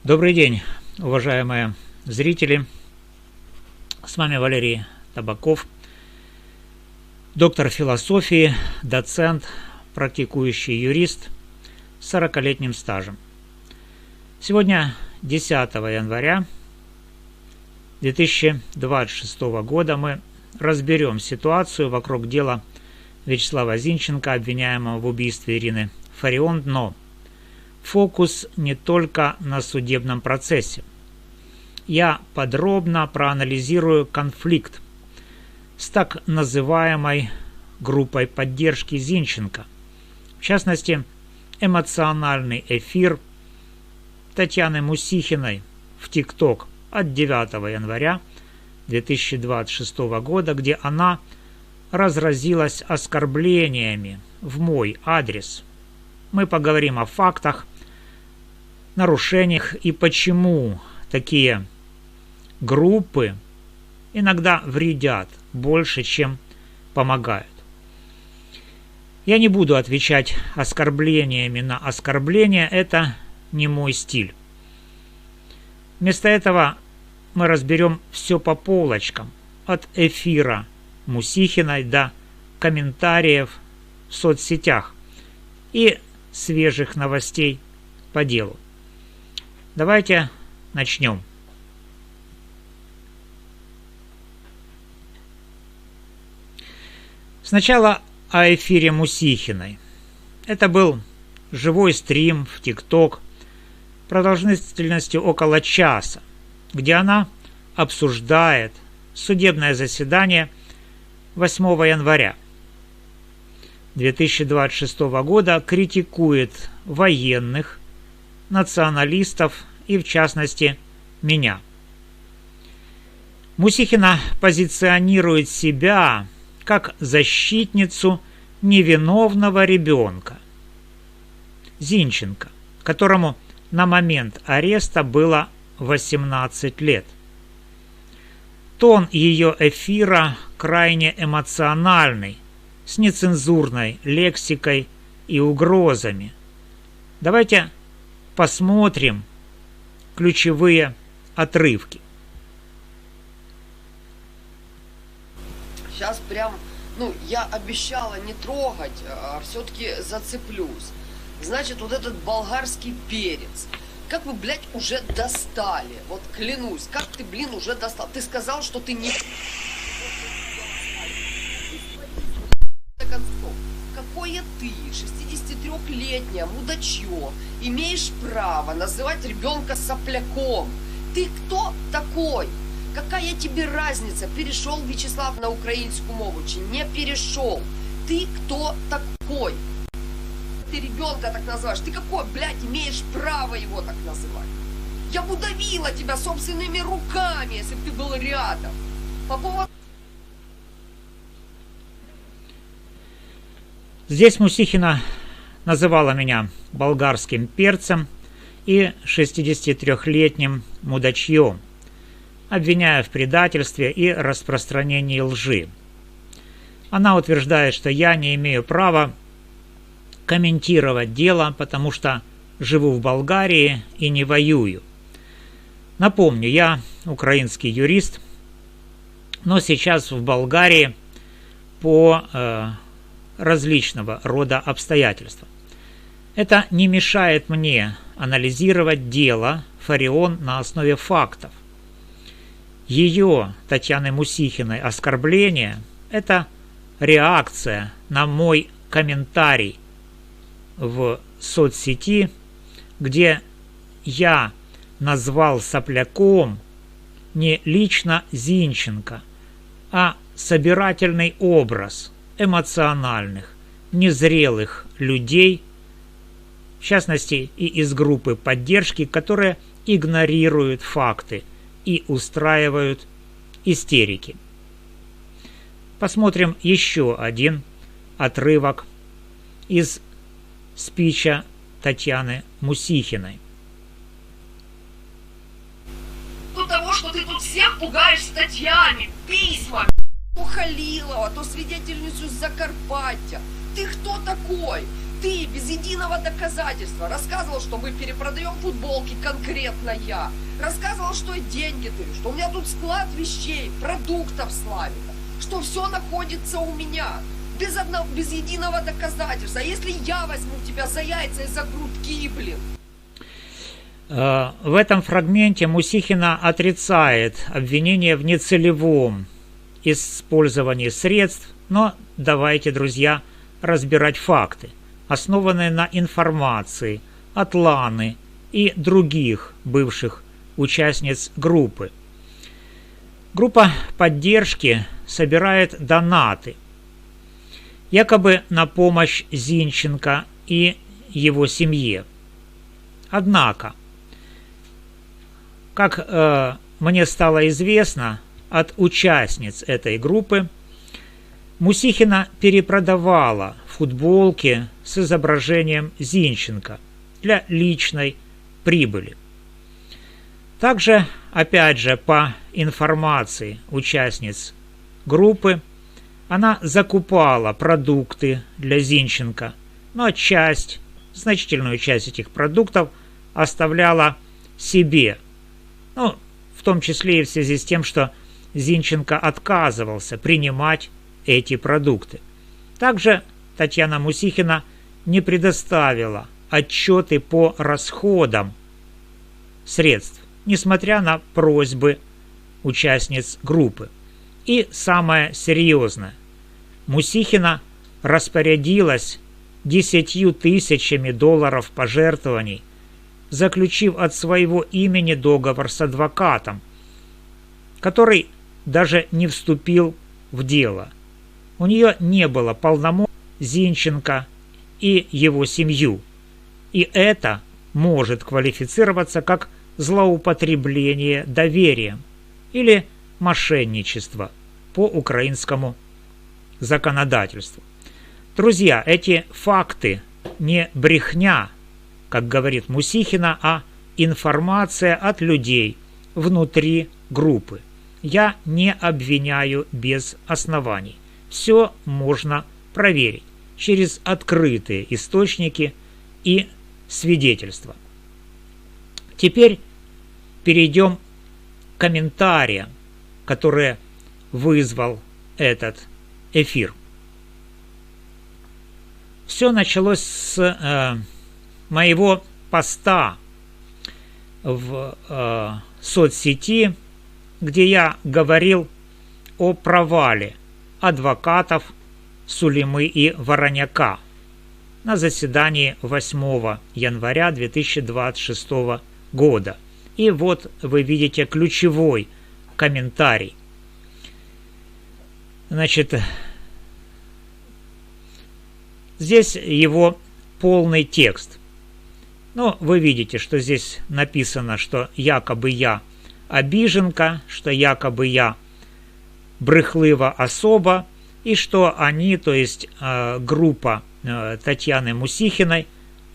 Добрый день, уважаемые зрители. С вами Валерий Табаков, доктор философии, доцент, практикующий юрист с 40-летним стажем. Сегодня 10 января 2026 года мы разберем ситуацию вокруг дела Вячеслава Зинченко, обвиняемого в убийстве Ирины Фарион, но фокус не только на судебном процессе. Я подробно проанализирую конфликт с так называемой группой поддержки Зинченко, в частности, эмоциональный эфир Татьяны Мусихиной в ТикТок от 9 января 2026 года, где она разразилась оскорблениями в мой адрес. Мы поговорим о фактах, нарушениях и почему такие группы иногда вредят больше, чем помогают. Я не буду отвечать оскорблениями на оскорбления, это не мой стиль. Вместо этого мы разберем все по полочкам, от эфира Мусихиной до комментариев в соцсетях и свежих новостей по делу. Давайте начнем. Сначала о эфире Мусихиной. Это был живой стрим в ТикТок продолжительностью около часа, где она обсуждает судебное заседание 8 января 2026 года, критикует военных, националистов и, в частности, меня. Мусихина позиционирует себя как защитницу невиновного ребенка Зинченко, которому на момент ареста было 18 лет. Тон ее эфира крайне эмоциональный, с нецензурной лексикой и угрозами. Давайте посмотрим ключевые отрывки. Сейчас прям, я обещала не трогать, а все-таки зацеплюсь. Значит, вот этот болгарский перец. Как вы, блядь, уже достали. Вот клянусь, как ты, уже достал. Ты сказал, что ты не... Какое ты, 63-летняя мудачье, имеешь право называть ребенка сопляком? Ты кто такой? Какая тебе разница, перешел Вячеслав на украинскую мову, чи не перешел? Ты кто такой? Ты ребенка так называешь? Ты какой, блядь, имеешь право его так называть? Я бы удавила тебя собственными руками, если бы ты был рядом. По поводу... Здесь Мусихина называла меня болгарским перцем и 63-летним мудачьем, обвиняя в предательстве и распространении лжи. Она утверждает, что я не имею права комментировать дело, потому что живу в Болгарии и не воюю. Напомню, я украинский юрист, но сейчас в Болгарии по различного рода обстоятельства. Это не мешает мне анализировать дело Фарион на основе фактов. Ее, Татьяны Мусихиной, оскорбление – это реакция на мой комментарий в соцсети, где я назвал сопляком не лично Зинченко, а собирательный образ эмоциональных, незрелых людей, в частности и из группы поддержки, которые игнорируют факты и устраивают истерики. Посмотрим еще один отрывок из спича Татьяны Мусихиной. До того, что ты тут всех пугаешь статьями, письмами, Халилова, то свидетельницу с Закарпаття. Ты кто такой? Ты без единого доказательства рассказывал, что мы перепродаем футболки, конкретно я. Рассказывал, что и деньги даю, что у меня тут склад вещей, продуктов Славика, что все находится у меня. Без единого доказательства. А если я возьму тебя за яйца и за грудки, блин? В этом фрагменте Мусихина отрицает обвинение в нецелевом использовании средств, но давайте, друзья, разбирать факты, основанные на информации от Ланы и других бывших участниц группы. Группа поддержки собирает донаты, якобы на помощь Зинченко и его семье. Однако, как мне стало известно от участниц этой группы, Мусихина перепродавала футболки с изображением Зинченко для личной прибыли. Также, опять же, по информации участниц группы, она закупала продукты для Зинченко, но значительную часть этих продуктов оставляла себе. В том числе и в связи с тем, что Зинченко отказывался принимать эти продукты. Также Татьяна Мусихина не предоставила отчеты по расходам средств, несмотря на просьбы участниц группы. И самое серьезное, Мусихина распорядилась 10 тысячами долларов пожертвований, заключив от своего имени договор с адвокатом, который даже не вступил в дело. У нее не было полномочий Зинченко и его семью, и это может квалифицироваться как злоупотребление доверием или мошенничество по украинскому законодательству. Друзья, эти факты не брехня, как говорит Мусихина, а информация от людей внутри группы. Я не обвиняю без оснований. Все можно проверить через открытые источники и свидетельства. Теперь перейдем к комментариям, которые вызвал этот эфир. Все началось с моего поста в соцсети, где я говорил о провале адвокатов Сулимы и Вороняка на заседании 8 января 2026 года. И вот вы видите ключевой комментарий. Значит, здесь его полный текст. Но вы видите, что здесь написано, что якобы я обиженка, что якобы я брехлива особа, и что они, то есть группа Татьяны Мусихиной,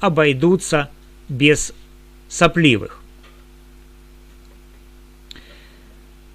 обойдутся без сопливых.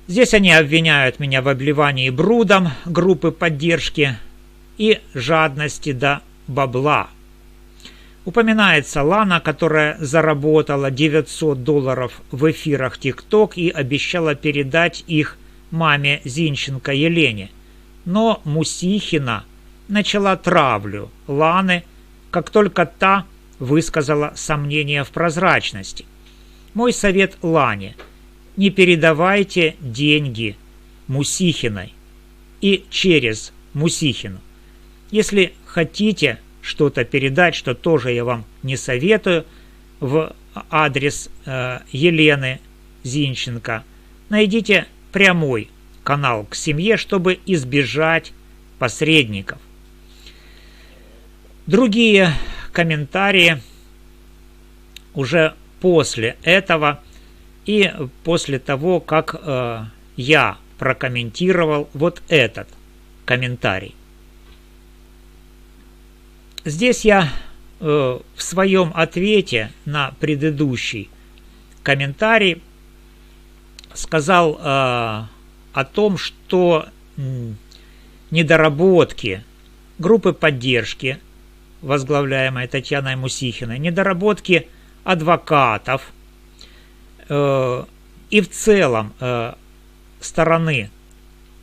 Здесь они обвиняют меня в обливании брудом группы поддержки и жадности до бабла. Упоминается Лана, которая заработала $900 в эфирах TikTok и обещала передать их маме Зинченко Елене. Но Мусихина начала травлю Ланы, как только та высказала сомнения в прозрачности. Мой совет Лане: не передавайте деньги Мусихиной и через Мусихину. Если хотите что-то передать, что тоже я вам не советую, в адрес Елены Зинченко, найдите прямой канал к семье, чтобы избежать посредников. Другие комментарии уже после этого и после того, как я прокомментировал вот этот комментарий. Здесь я в своем ответе на предыдущий комментарий сказал о том, что недоработки группы поддержки возглавляемой Татьяной Мусихиной, недоработки адвокатов и в целом стороны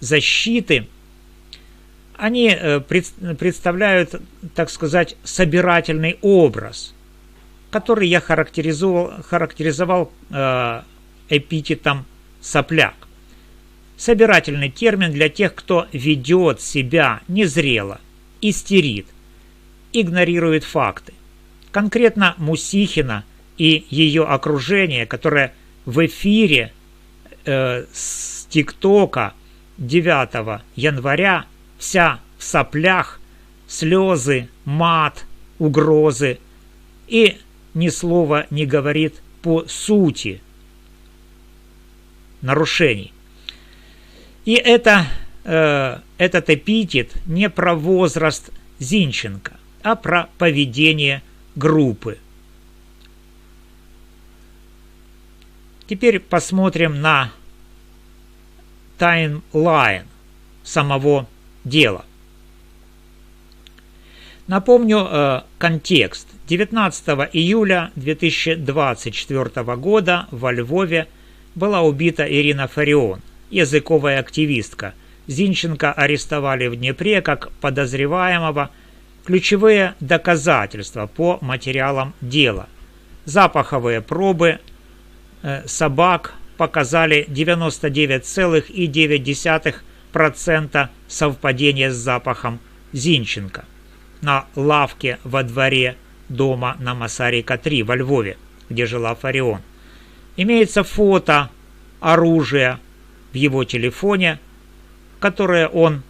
защиты, они представляют, так сказать, собирательный образ, который я характеризовал эпитетом «сопляк». Собирательный термин для тех, кто ведет себя незрело, истерит, игнорирует факты. Конкретно Мусихина и ее окружение, которое в эфире с ТикТока 9 января вся в соплях, слезы, мат, угрозы и ни слова не говорит по сути нарушений. И этот эпитет не про возраст Зинченко, а про поведение группы. Теперь посмотрим на таймлайн самого дела. Напомню контекст. 19 июля 2024 года во Львове была убита Ирина Фарион, языковая активистка. Зинченко арестовали в Днепре как подозреваемого. Ключевые доказательства по материалам дела. Запаховые пробы собак показали 99,9% совпадения с запахом Зинченко на лавке во дворе дома на Масарика 3 во Львове, где жила Фарион. Имеется фото оружия в его телефоне, которое он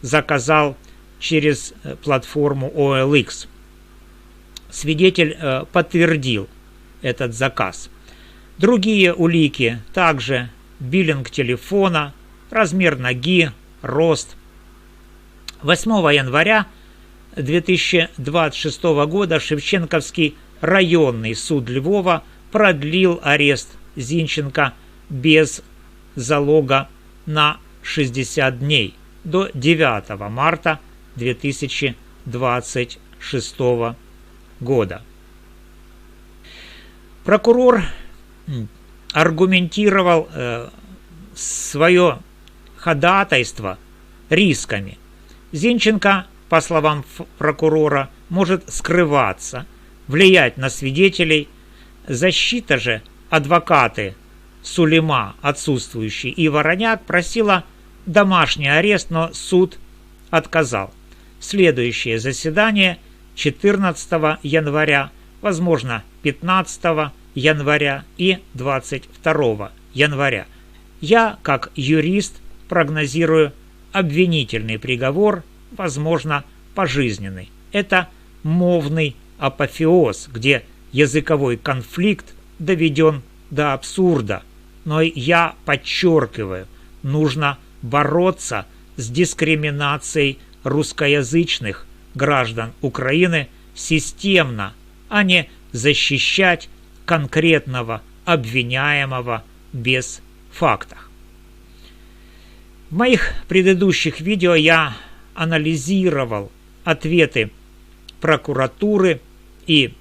заказал через платформу OLX. Свидетель подтвердил этот заказ. Другие улики также биллинг телефона, размер ноги, рост. 8 января 2026 года Шевченковский районный суд Львова продлил арест Зинченко без залога на 60 дней до 9 марта 2026 года. Прокурор аргументировал свое ходатайство рисками. Зинченко, по словам прокурора, может скрываться, влиять на свидетелей. Защита же, адвокаты Сулейма, отсутствующий, и Вороняк просила домашний арест, но суд отказал. Следующее заседание 14 января, возможно 15 января и 22 января. Я, как юрист, прогнозирую обвинительный приговор, возможно, пожизненный. Это мовный апофеоз, где языковой конфликт доведен до абсурда. Но я подчеркиваю, нужно бороться с дискриминацией русскоязычных граждан Украины системно, а не защищать конкретного обвиняемого без фактов. В моих предыдущих видео я анализировал ответы прокуратуры и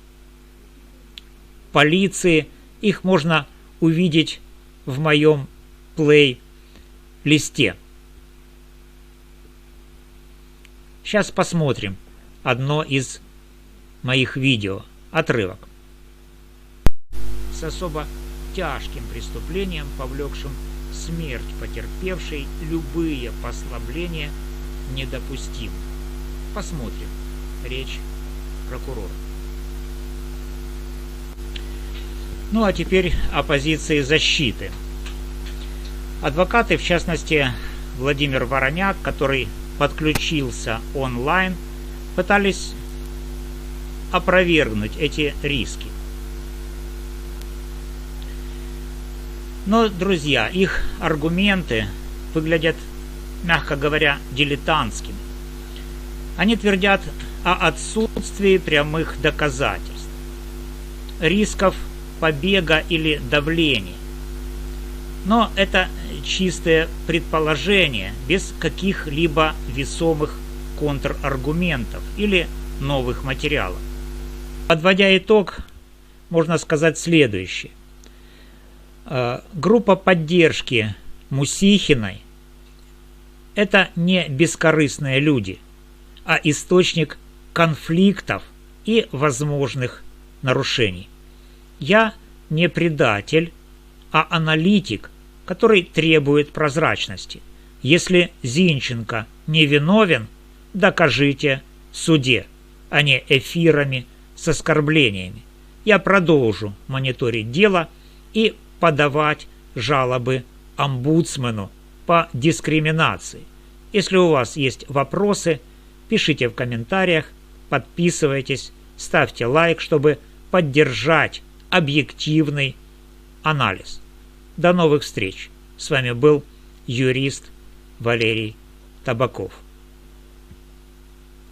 полиции. Их можно увидеть в моем плейлисте. Сейчас посмотрим одно из моих видео, отрывок. С особо тяжким преступлением, повлекшим смерть потерпевшей, любые послабления недопустимы. Посмотрим. Речь прокурора. Ну а теперь о позиции защиты. Адвокаты, в частности Владимир Вороняк, который подключился онлайн, пытались опровергнуть эти риски. Но, друзья, их аргументы выглядят, мягко говоря, дилетантскими. Они твердят о отсутствии прямых доказательств, рисков побега или давления. Но это чистое предположение, без каких-либо весомых контраргументов или новых материалов. Подводя итог, можно сказать следующее. Группа поддержки Мусихиной – это не бескорыстные люди, а источник конфликтов и возможных нарушений. Я не предатель, а аналитик, который требует прозрачности. Если Зинченко невиновен, докажите в суде, а не эфирами с оскорблениями. Я продолжу мониторить дело и подавать жалобы омбудсмену по дискриминации. Если у вас есть вопросы, пишите в комментариях, подписывайтесь, ставьте лайк, чтобы поддержать объективный анализ. До новых встреч. С вами был юрист Валерий Табаков.